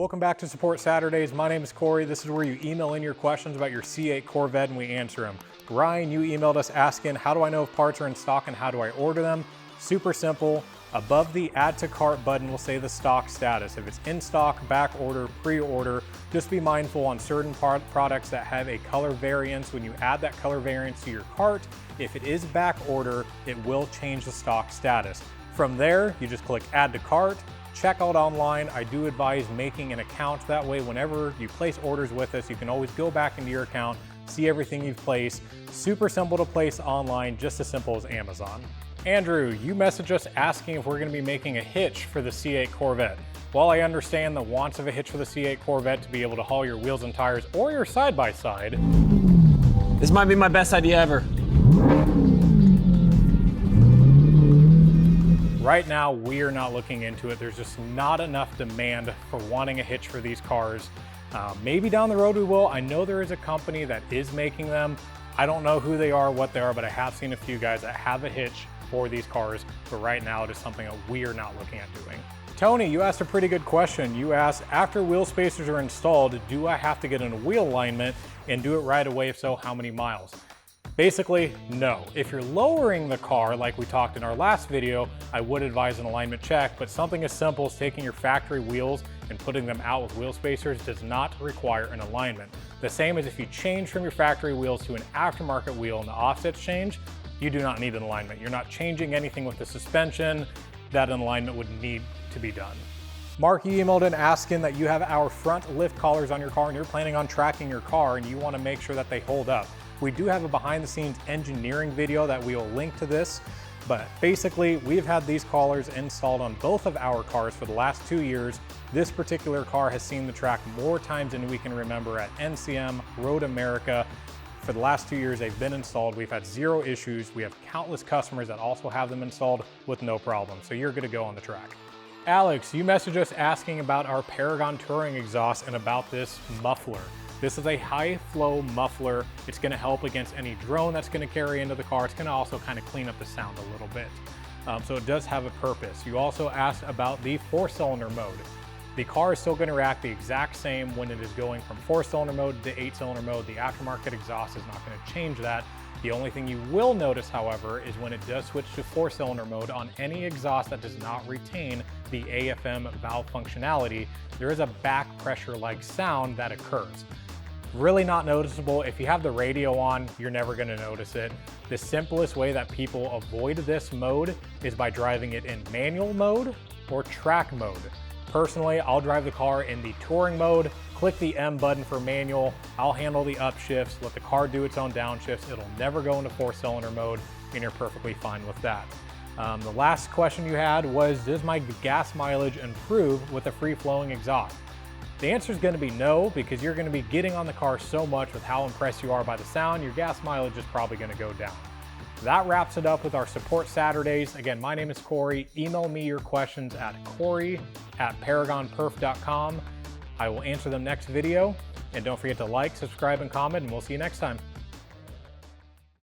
Welcome back to Support Saturdays. My name is Corey. This is where you email in your questions about your C8 Corvette and we answer them. Ryan, you emailed us asking, how do I know if parts are in stock and how do I order them? Super simple. Above the Add to Cart button will say the stock status. If it's in stock, back order, pre-order, just be mindful on certain products that have a color variance. When you add that color variance to your cart, if it is back order, it will change the stock status. From there, you just click Add to Cart. Check out online. I do advise making an account. That way, whenever you place orders with us, you can always go back into your account, see everything you've placed. Super simple to place online, just as simple as Amazon. Andrew, you messaged us asking if we're going to be making a hitch for the C8 Corvette. While I understand the wants of a hitch for the C8 Corvette to be able to haul your wheels and tires or your side-by-side. This might be my best idea ever. Right now, we are not looking into it. There's just not enough demand for wanting a hitch for these cars. Maybe down the road we will. I know there is a company that is making them. I don't know who they are, what they are, but I have seen a few guys that have a hitch for these cars. But right now, it is something that we are not looking at doing. Tony, you asked a pretty good question. You asked, after wheel spacers are installed, do I have to get in a wheel alignment and do it right away? If so, how many miles? Basically, no. If you're lowering the car, like we talked in our last video, I would advise an alignment check, but something as simple as taking your factory wheels and putting them out with wheel spacers does not require an alignment. The same as if you change from your factory wheels to an aftermarket wheel and the offsets change, you do not need an alignment. You're not changing anything with the suspension that an alignment would need to be done. Mark, you emailed in asking that you have our front lift collars on your car and you're planning on tracking your car and you want to make sure that they hold up. We do have a behind the scenes engineering video that we will link to this, but basically we've had these collars installed on both of our cars for the last 2 years. This particular car has seen the track more times than we can remember at NCM, Road America. For the last 2 years they've been installed. We've had zero issues. We have countless customers that also have them installed with no problem. So you're good to go on the track. Alex, you messaged us asking about our Paragon touring exhaust and about this muffler. This is a high flow muffler. It's gonna help against any drone that's gonna carry into the car. It's gonna also kind of clean up the sound a little bit. So it does have a purpose. You also asked about the 4-cylinder mode. The car is still gonna react the exact same when it is going from 4-cylinder mode to 8-cylinder mode. The aftermarket exhaust is not gonna change that. The only thing you will notice, however, is when it does switch to 4-cylinder mode on any exhaust that does not retain the AFM valve functionality, there is a back pressure-like sound that occurs. Really not noticeable. If you have the radio on, you're never gonna notice it. The simplest way that people avoid this mode is by driving it in manual mode or track mode. Personally, I'll drive the car in the touring mode, click the M button for manual, I'll handle the upshifts, let the car do its own downshifts. It'll never go into 4-cylinder mode and you're perfectly fine with that. The last question you had was, does my gas mileage improve with a free-flowing exhaust? The answer is going to be no, because you're going to be getting on the car so much with how impressed you are by the sound, your gas mileage is probably going to go down. That wraps it up with our Support Saturdays. Again, my name is Corey. Email me your questions at corey@paragonperf.com. I will answer them next video. And don't forget to like, subscribe, and comment, and we'll see you next time.